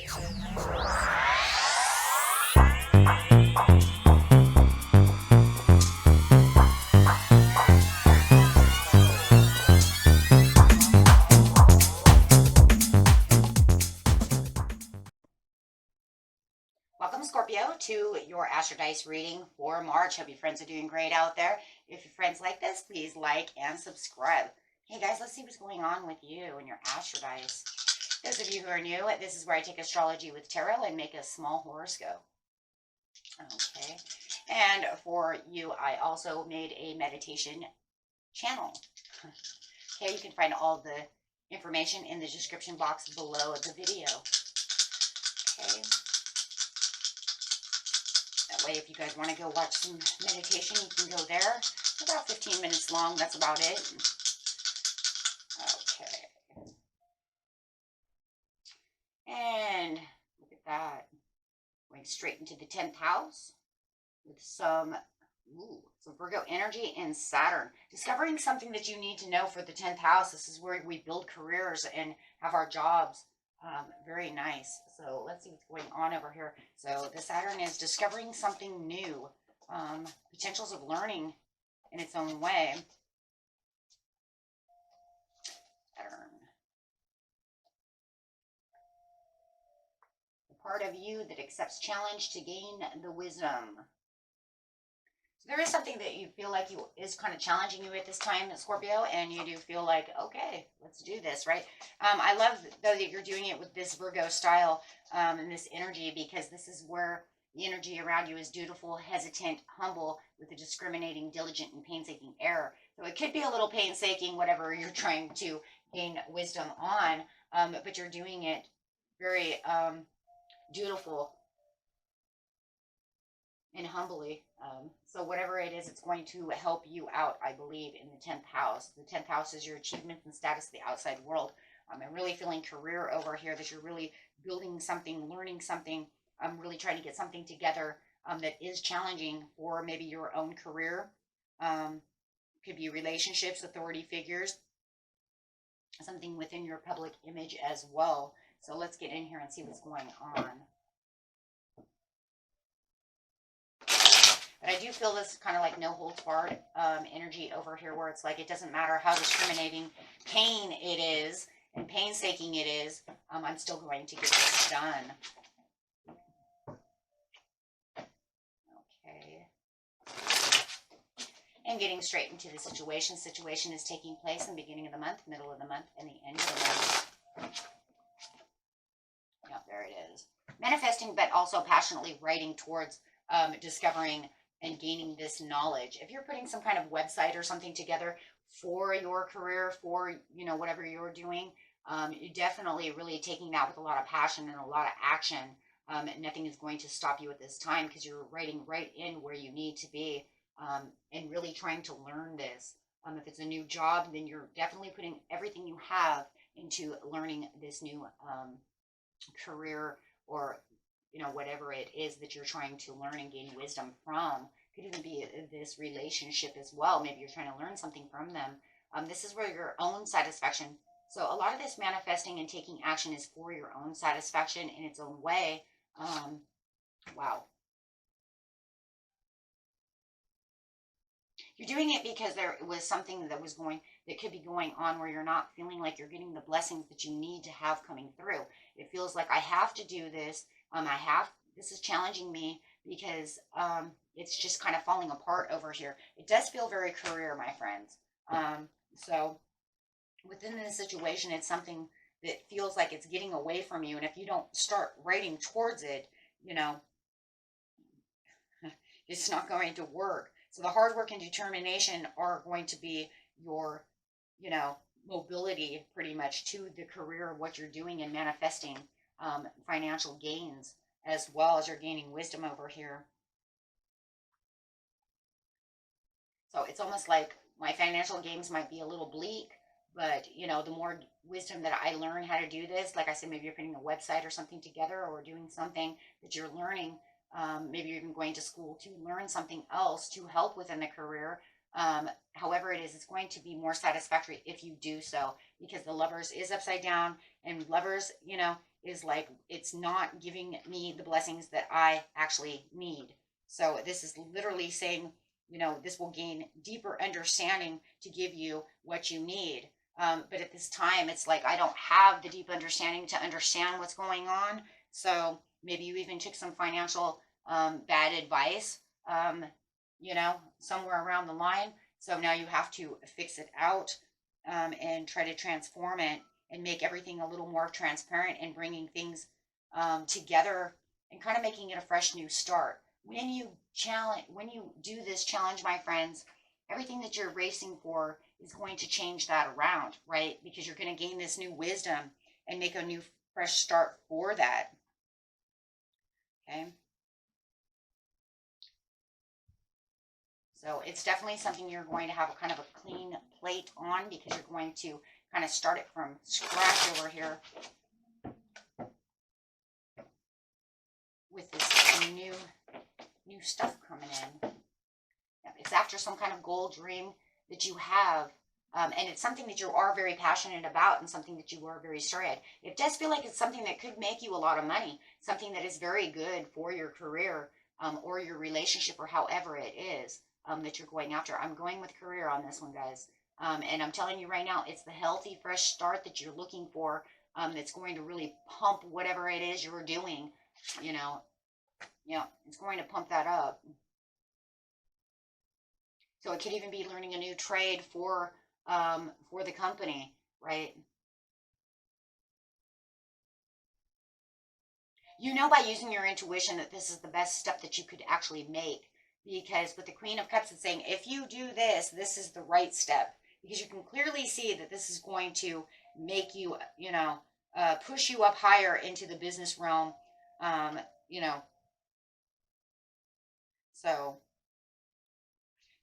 Welcome, Scorpio, to your Astrodice reading for March. Hope your friends are doing great out there. If your friends like this, please like and subscribe. Hey guys, let's see what's going on with you and your Astrodice. Those of you who are new, this is where I take astrology with tarot and make a small horoscope. Okay. And for you, I also made a meditation channel. Okay, you can find all the information in the description box below the video. Okay. That way, if you guys want to go watch some meditation, you can go there. It's about 15 minutes long. That's about it. Okay. And look at that. Going straight into the 10th house with some Virgo energy and Saturn. Discovering something that you need to know for the 10th house. This is where we build careers and have our jobs. Very nice. So let's see what's going on over here. So the Saturn is discovering something new, potentials of learning in its own way. Saturn. The part of you that accepts challenge to gain the wisdom. So there is something that you feel like is kind of challenging you at this time, Scorpio, and you do feel like, okay, let's do this, right? I love, though, that you're doing it with this Virgo style and this energy, because this is where the energy around you is dutiful, hesitant, humble, with a discriminating, diligent, and painstaking air. So it could be a little painstaking, whatever you're trying to gain wisdom on, but you're doing it very dutiful and humbly. So whatever it is, it's going to help you out, I believe, in the 10th house. The 10th house is your achievements and status of the outside world. I'm really feeling career over here, that you're really building something, learning something. I'm really trying to get something together that is challenging for maybe your own career. Could be relationships, authority figures, something within your public image as well. So let's get in here and see what's going on. But I do feel this kind of like no holds barred energy over here, where it's like it doesn't matter how discriminating pain it is and painstaking it is, I'm still going to get this done. Okay. And getting straight into the situation. Situation is taking place in the beginning of the month, middle of the month, and the end of the month. Yep, there it is. Manifesting, but also passionately writing towards discovering and gaining this knowledge. If you're putting some kind of website or something together for your career, for, you know, whatever you're doing, you're definitely really taking that with a lot of passion and a lot of action. Nothing is going to stop you at this time, because you're writing right in where you need to be, and really trying to learn this. If it's a new job, then you're definitely putting everything you have into learning this new career, or you know, whatever it is that you're trying to learn and gain wisdom from. Could even be this relationship as well. Maybe you're trying to learn something from them. This is where your own satisfaction. So a lot of this manifesting and taking action is for your own satisfaction in its own way. Wow. You're doing it because there was something that could be going on where you're not feeling like you're getting the blessings that you need to have coming through. It feels like I have to do this. This is challenging me, because it's just kind of falling apart over here. It does feel very career, my friends. So within this situation, it's something that feels like it's getting away from you. And if you don't start writing towards it, you know, it's not going to work. So the hard work and determination are going to be your, you know, mobility pretty much to the career of what you're doing and manifesting financial gains, as well as you're gaining wisdom over here. So it's almost like my financial gains might be a little bleak, but you know, the more wisdom that I learn how to do this, like I said, maybe you're putting a website or something together, or doing something that you're learning. Maybe you're even going to school to learn something else to help within the career. However it is, it's going to be more satisfactory if you do so, because the Lovers is upside down, and Lovers, you know, is like, it's not giving me the blessings that I actually need. So this is literally saying, you know, this will gain deeper understanding to give you what you need. But at this time, it's like, I don't have the deep understanding to understand what's going on. So maybe you even took some financial bad advice, you know, somewhere around the line. So now you have to fix it out, and try to transform it and make everything a little more transparent, and bringing things together, and kind of making it a fresh new start. When you do this challenge, my friends, everything that you're racing for is going to change that around, right? Because you're going to gain this new wisdom and make a new fresh start for that. Okay. So it's definitely something you're going to have a kind of a clean plate on, because you're going to kind of start it from scratch over here with this new stuff coming in. It's after some kind of goal dream that you have, and it's something that you are very passionate about, and something that you are very sorry at. It does feel like it's something that could make you a lot of money, something that is very good for your career, or your relationship, or however it is that you're going after. I'm going with career on this one, guys. And I'm telling you right now, it's the healthy, fresh start that you're looking for, that's going to really pump whatever it is you're doing, you know. Yeah, it's going to pump that up. So it could even be learning a new trade for the company, right? You know, by using your intuition, that this is the best step that you could actually make. Because with the Queen of Cups, it's saying, if you do this, this is the right step. Because you can clearly see that this is going to make you, you know, push you up higher into the business realm, you know. So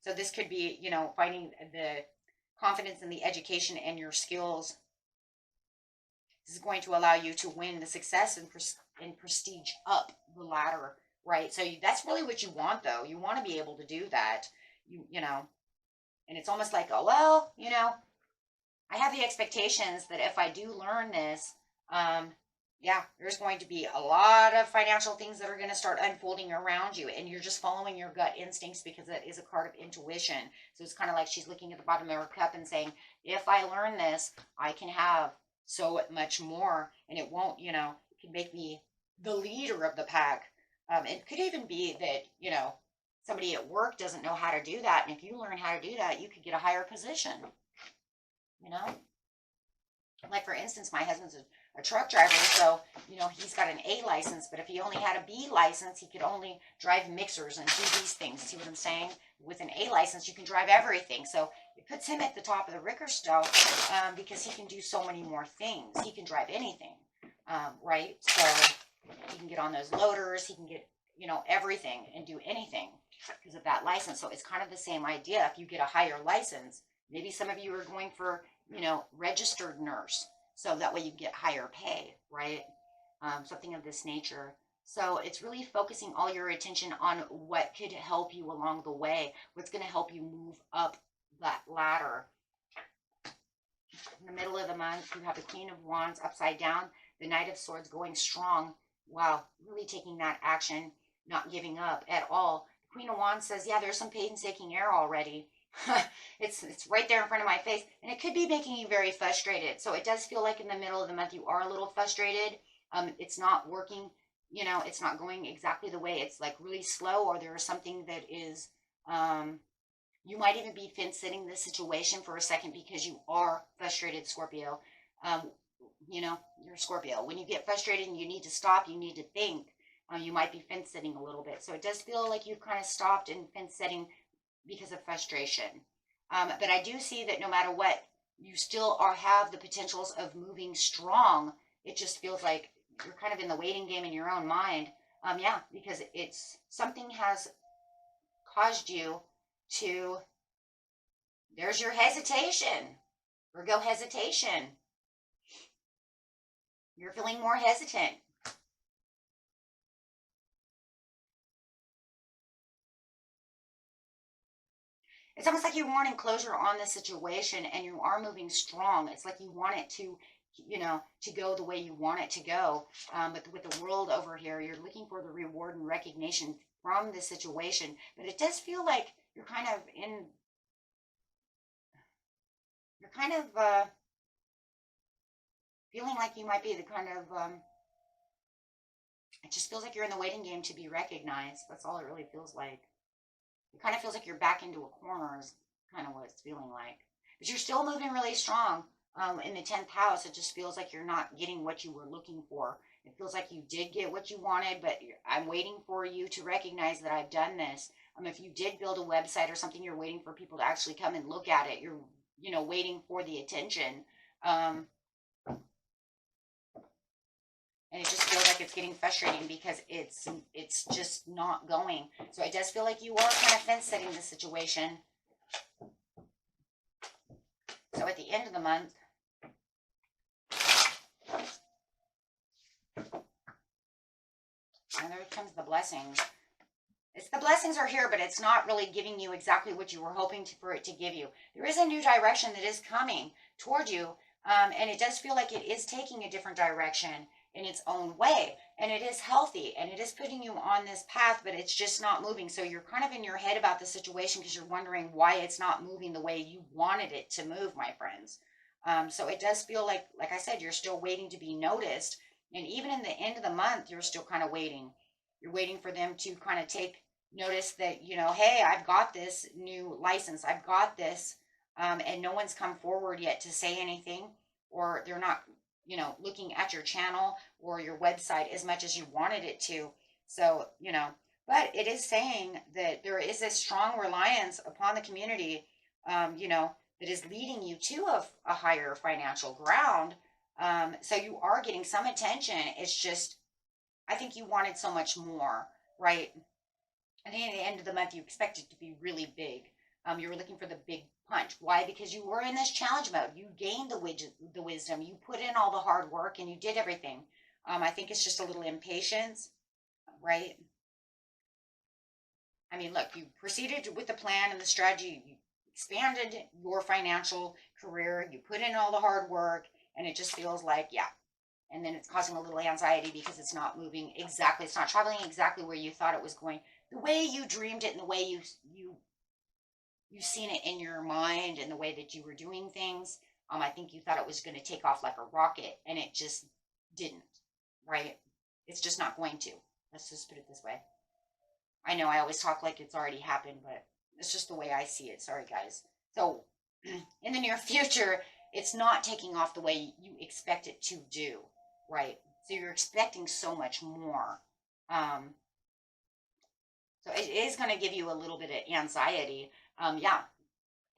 this could be, you know, finding the confidence in the education and your skills. This is going to allow you to win the success and prestige up the ladder, right? So that's really what you want, though. You want to be able to do that, you know. And it's almost like, oh, well, you know, I have the expectations that if I do learn this, yeah, there's going to be a lot of financial things that are going to start unfolding around you, and you're just following your gut instincts, because that is a card of intuition. So it's kind of like she's looking at the bottom of her cup and saying, if I learn this, I can have so much more, and it won't, you know, it can make me the leader of the pack. It could even be that, you know, somebody at work doesn't know how to do that, and if you learn how to do that, you could get a higher position, you know. Like, for instance, my husband's a truck driver, so, you know, he's got an A license, but if he only had a B license, he could only drive mixers and do these things. See what I'm saying? With an A license, you can drive everything. So it puts him at the top of the Richter scale, because he can do so many more things. He can drive anything, right? So he can get on those loaders. He can get, you know, everything and do anything because of that license. So it's kind of the same idea. If you get a higher license, maybe some of you are going for, you know, registered nurse. So that way you get higher pay, right? Something of this nature. So it's really focusing all your attention on what could help you along the way. What's going to help you move up that ladder. In the middle of the month, you have the Queen of Wands upside down, the Knight of Swords going strong. Wow, really taking that action, not giving up at all. The Queen of Wands says, yeah, there's some painstaking air already. It's right there in front of my face, and it could be making you very frustrated. So it does feel like in the middle of the month you are a little frustrated. It's not working, you know, it's not going exactly the way. It's like really slow, or there is something that is, you might even be fence sitting this situation for a second because you are frustrated, Scorpio. You know, you're Scorpio. When you get frustrated and you need to stop, you need to think. You might be fence sitting a little bit. So it does feel like you've kind of stopped and fence sitting because of frustration. But I do see that no matter what, you still have the potentials of moving strong. It just feels like you're kind of in the waiting game in your own mind. Yeah, because it's something has caused you to, there's your hesitation. Virgo hesitation. You're feeling more hesitant. It's almost like you want closure on the situation, and you are moving strong. It's like you want it to you know, to go the way you want it to go. But with the world over here, you're looking for the reward and recognition from this situation. But it does feel like you're kind of feeling like you might be the kind of, it just feels like you're in the waiting game to be recognized. That's all it really feels like. It kind of feels like you're back into a corner is kind of what it's feeling like. But you're still moving really strong. In the 10th house, it just feels like you're not getting what you were looking for. It feels like you did get what you wanted, but I'm waiting for you to recognize that I've done this. If you did build a website or something, you're waiting for people to actually come and look at it. You're, you know, waiting for the attention. And it just feels like it's getting frustrating because it's just not going. So it does feel like you are kind of fence setting the situation. So at the end of the month, and there comes the blessings. It's the blessings are here, but it's not really giving you exactly what you were hoping for it to give you. There is a new direction that is coming toward you, and it does feel like it is taking a different direction in its own way, and it is healthy, and it is putting you on this path, but it's just not moving. So you're kind of in your head about the situation because you're wondering why it's not moving the way you wanted it to move, my friends. So it does feel like I said, you're still waiting to be noticed. And even in the end of the month, you're still kind of waiting. You're waiting for them to kind of take notice that, you know, hey, I've got this new license. I've got this. And no one's come forward yet to say anything, or they're not, you know, looking at your channel or your website as much as you wanted it to. So, you know, but it is saying that there is a strong reliance upon the community, you know, that is leading you to a higher financial ground. So you are getting some attention. It's just, I think you wanted so much more, right? I think at the end of the month, you expect it to be really big. You were looking for the big punch. Why? Because you were in this challenge mode. You gained the wisdom. You put in all the hard work and you did everything. I think it's just a little impatience, right? I mean, look, you proceeded with the plan and the strategy. You expanded your financial career. You put in all the hard work, and it just feels like, yeah. And then it's causing a little anxiety because it's not moving exactly. It's not traveling exactly where you thought it was going. The way you dreamed it and the way you've seen it in your mind and the way that you were doing things. I think you thought it was going to take off like a rocket, and it just didn't, right? It's just not going to. Let's just put it this way. I know I always talk like it's already happened, but it's just the way I see it. Sorry, guys. So in the near future, it's not taking off the way you expect it to do, right? So you're expecting so much more. So it is going to give you a little bit of anxiety. Yeah.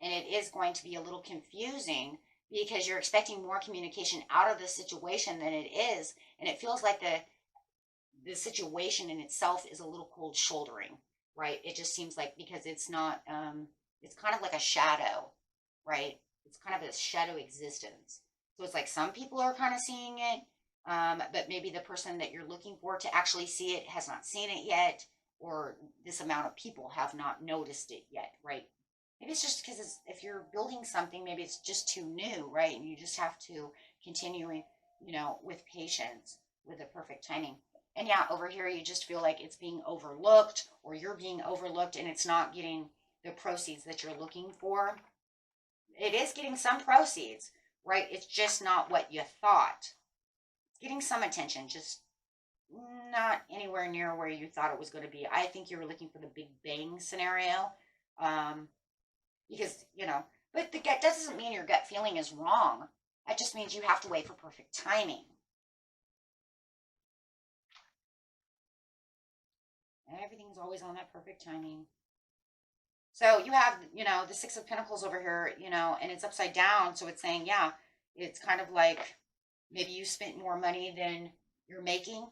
And it is going to be a little confusing because you're expecting more communication out of the situation than it is. And it feels like the situation in itself is a little cold shouldering, right? It just seems like, because it's not, it's kind of like a shadow, right? It's kind of a shadow existence. So it's like some people are kind of seeing it, but maybe the person that you're looking for to actually see it has not seen it yet, or this amount of people have not noticed it yet, right? Maybe it's just because if you're building something, maybe it's just too new, right? And you just have to continue, you know, with patience, with the perfect timing. And yeah, over here, you just feel like it's being overlooked, or you're being overlooked, and it's not getting the proceeds that you're looking for. It is getting some proceeds, right? It's just not what you thought. It's getting some attention, just not anywhere near where you thought it was going to be. I think you were looking for the big bang scenario, because, you know, but that doesn't mean your gut feeling is wrong. That just means you have to wait for perfect timing. And everything's always on that perfect timing. So you have, you know, the Six of Pentacles over here, you know, and it's upside down. So it's saying, yeah, it's kind of like maybe you spent more money than you're making,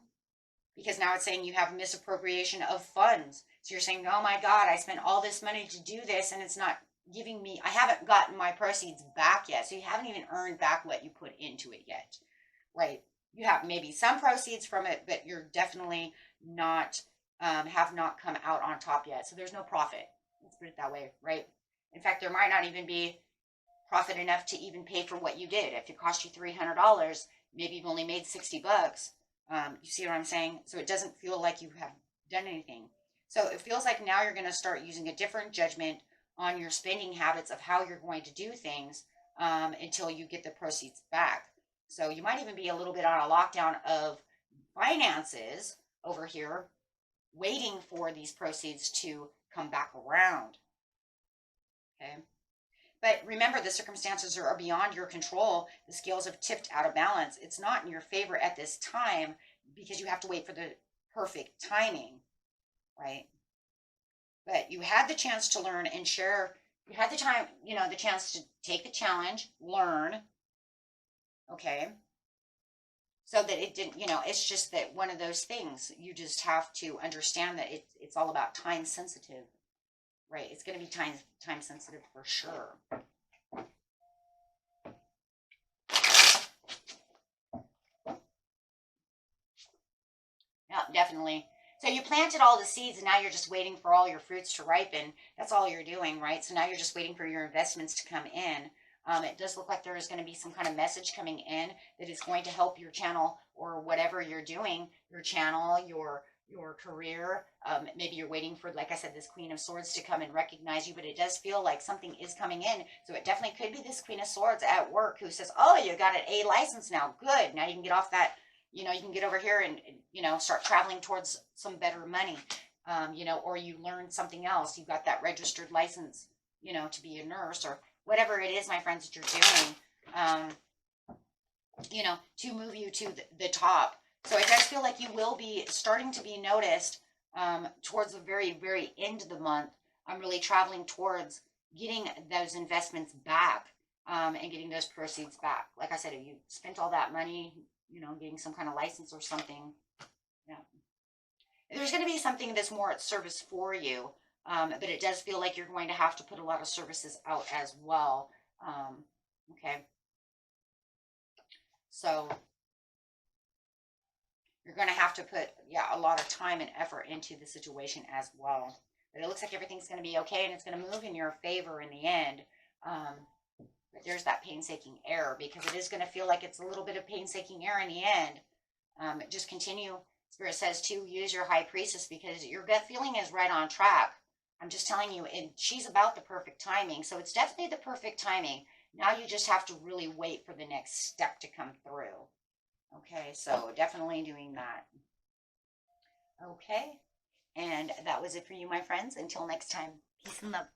because now it's saying you have misappropriation of funds. So you're saying, oh my God, I spent all this money to do this, and it's not giving me, I haven't gotten my proceeds back yet. So you haven't even earned back what you put into it yet, right? You have maybe some proceeds from it, but you're definitely not, have not come out on top yet. So there's no profit. Let's put it that way, right? In fact, there might not even be profit enough to even pay for what you did. If it cost you $300, maybe you've only made 60 bucks. You see what I'm saying? So it doesn't feel like you have done anything. So it feels like now you're going to start using a different judgment on your spending habits of how you're going to do things until you get the proceeds back. So you might even be a little bit on a lockdown of finances over here, waiting for these proceeds to come back around. Okay. But remember, the circumstances are beyond your control. The scales have tipped out of balance. It's not in your favor at this time because you have to wait for the perfect timing, right? But you had the chance to learn and share. You had the time, the chance to take the challenge, learn, okay? So that it didn't, it's just that one of those things, you just have to understand that it's all about time sensitive, right? It's going to be time sensitive for sure. Yeah, definitely. So you planted all the seeds and now you're just waiting for all your fruits to ripen. That's all you're doing, right? So now you're just waiting for your investments to come in. It does look like there is going to be some kind of message coming in that is going to help your channel or whatever you're doing, your channel, your career. Maybe you're waiting for, like I said, this Queen of Swords to come and recognize you, but it does feel like something is coming in. So it definitely could be this Queen of Swords at work who says, oh, you got an A license now. Good. Now you can get off that. You can get over here and, start traveling towards some better money, or you learned something else. You got that registered license, to be a nurse or whatever it is, my friends, that you're doing, to move you to the top. So it does feel like you will be starting to be noticed towards the very, very end of the month. I'm really traveling towards getting those investments back and getting those proceeds back. Like I said, if you spent all that money, getting some kind of license or something, yeah. There's going to be something that's more at service for you, but it does feel like you're going to have to put a lot of services out as well. Okay. So you're going to have to put, a lot of time and effort into the situation as well. But it looks like everything's going to be okay and it's going to move in your favor in the end. But there's that painstaking error because it is going to feel like it's a little bit of painstaking error in the end. Just continue. Spirit says to use your High Priestess because your gut feeling is right on track. I'm just telling you, and she's about the perfect timing. So it's definitely the perfect timing. Now you just have to really wait for the next step to come through. Okay, so definitely doing that. Okay, and that was it for you, my friends. Until next time, peace and love.